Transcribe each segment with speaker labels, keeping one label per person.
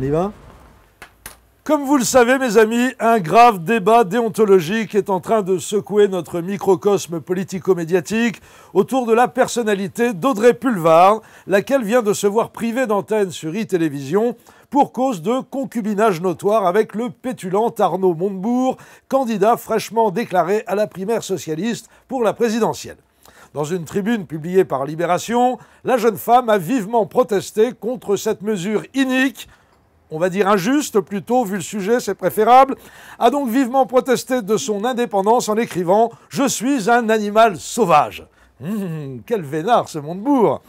Speaker 1: y va? Comme vous le savez, mes amis, un grave débat déontologique est en train de secouer notre microcosme politico-médiatique autour de la personnalité d'Audrey Pulvar, laquelle vient de se voir privée d'antenne sur e-télévision pour cause de concubinage notoire avec le pétulant Arnaud Montebourg, candidat fraîchement déclaré à la primaire socialiste pour la présidentielle. Dans une tribune publiée par Libération, la jeune femme a vivement protesté contre cette mesure inique, on va dire injuste plutôt, vu le sujet, c'est préférable, a donc vivement protesté de son indépendance en écrivant « Je suis un animal sauvage ». Quel vénard ce Montebourg!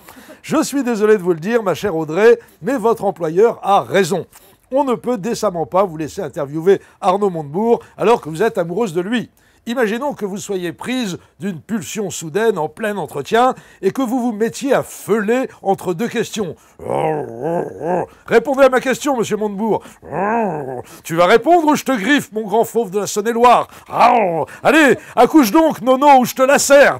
Speaker 1: Je suis désolé de vous le dire, ma chère Audrey, mais votre employeur a raison. On ne peut décemment pas vous laisser interviewer Arnaud Montebourg alors que vous êtes amoureuse de lui. Imaginons que vous soyez prise d'une pulsion soudaine en plein entretien et que vous vous mettiez à feuler entre deux questions. Répondez à ma question, monsieur Montebourg. Tu vas répondre ou je te griffe, mon grand fauve de la Saône-et-Loire. Allez, accouche donc, Nono, ou je te lacère.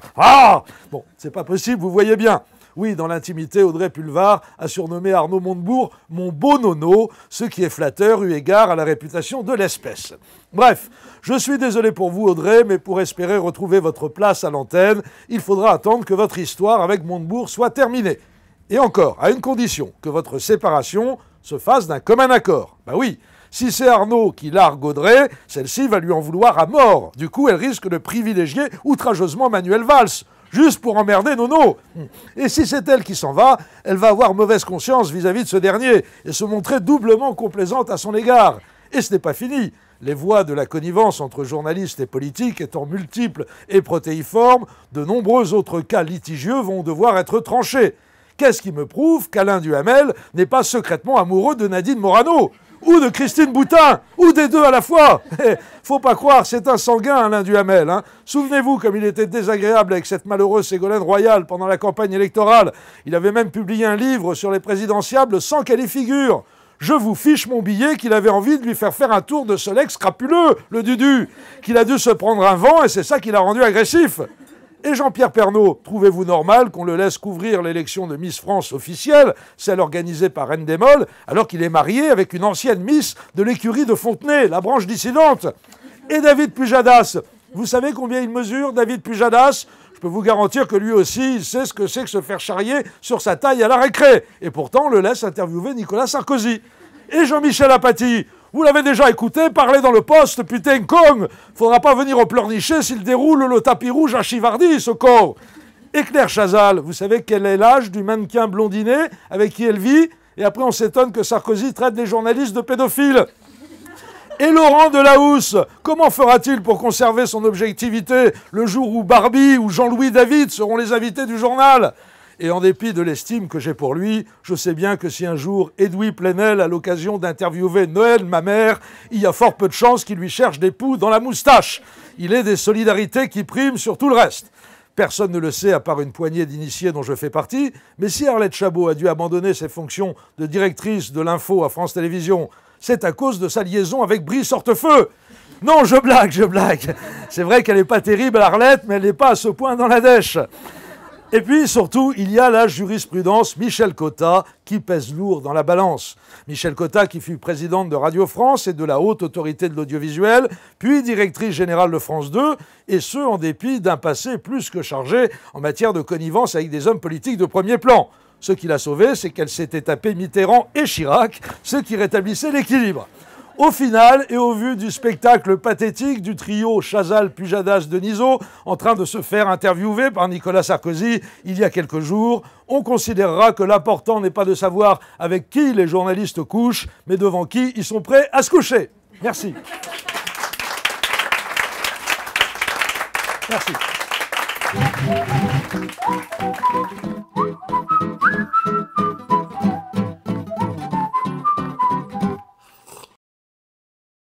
Speaker 1: Bon, c'est pas possible, vous voyez bien. Oui, dans l'intimité, Audrey Pulvar a surnommé Arnaud Montebourg « mon beau nono », ce qui est flatteur eu égard à la réputation de l'espèce. Bref, je suis désolé pour vous, Audrey, mais pour espérer retrouver votre place à l'antenne, il faudra attendre que votre histoire avec Montebourg soit terminée. Et encore, à une condition, que votre séparation se fasse d'un commun accord. Ben oui, si c'est Arnaud qui largue Audrey, celle-ci va lui en vouloir à mort. Du coup, elle risque de privilégier outrageusement Manuel Valls. Juste pour emmerder Nono. Et si c'est elle qui s'en va, elle va avoir mauvaise conscience vis-à-vis de ce dernier et se montrer doublement complaisante à son égard. Et ce n'est pas fini. Les voies de la connivence entre journalistes et politiques étant multiples et protéiformes, de nombreux autres cas litigieux vont devoir être tranchés. Qu'est-ce qui me prouve qu'Alain Duhamel n'est pas secrètement amoureux de Nadine Morano ? Ou de Christine Boutin, ou des deux à la fois. Faut pas croire, c'est un sanguin, Alain Duhamel. Souvenez-vous comme il était désagréable avec cette malheureuse Ségolène Royal pendant la campagne électorale. Il avait même publié un livre sur les présidentiables sans qu'elle y figure. Je vous fiche mon billet qu'il avait envie de lui faire un tour de Solex crapuleux, le Dudu, qu'il a dû se prendre un vent et c'est ça qui l'a rendu agressif. Et Jean-Pierre Pernaut, trouvez-vous normal qu'on le laisse couvrir l'élection de Miss France officielle, celle organisée par Endemol, alors qu'il est marié avec une ancienne Miss de l'écurie de Fontenay, la branche dissidente? Et David Pujadas, vous savez combien il mesure, David Pujadas? Je peux vous garantir que lui aussi, il sait ce que c'est que se faire charrier sur sa taille à la récré. Et pourtant, on le laisse interviewer Nicolas Sarkozy. Et Jean-Michel Apathy, vous l'avez déjà écouté parler dans le Poste, putain con. Faudra pas venir au pleurnicher s'il déroule le tapis rouge à Chivardi, ce con. Et Claire Chazal, vous savez quel est l'âge du mannequin blondinet avec qui elle vit? Et après on s'étonne que Sarkozy traite les journalistes de pédophiles. Et Laurent Delahousse, comment fera-t-il pour conserver son objectivité le jour où Barbie ou Jean-Louis David seront les invités du journal? Et en dépit de l'estime que j'ai pour lui, je sais bien que si un jour Edoui Plenel a l'occasion d'interviewer Noël, ma mère, il y a fort peu de chances qu'il lui cherche des poux dans la moustache. Il est des solidarités qui priment sur tout le reste. Personne ne le sait à part une poignée d'initiés dont je fais partie, mais si Arlette Chabot a dû abandonner ses fonctions de directrice de l'info à France Télévisions, c'est à cause de sa liaison avec Brice Hortefeux. Non, je blague. C'est vrai qu'elle n'est pas terrible, Arlette, mais elle n'est pas à ce point dans la dèche. Et puis, surtout, il y a la jurisprudence Michel Cotta qui pèse lourd dans la balance. Michel Cotta qui fut présidente de Radio France et de la Haute Autorité de l'Audiovisuel, puis directrice générale de France 2, et ce, en dépit d'un passé plus que chargé en matière de connivence avec des hommes politiques de premier plan. Ce qui l'a sauvée, c'est qu'elle s'était tapé Mitterrand et Chirac, ce qui rétablissait l'équilibre. Au final, et au vu du spectacle pathétique du trio Chazal-Pujadas-Denisot en train de se faire interviewer par Nicolas Sarkozy il y a quelques jours, on considérera que l'important n'est pas de savoir avec qui les journalistes couchent, mais devant qui ils sont prêts à se coucher. Merci. Merci.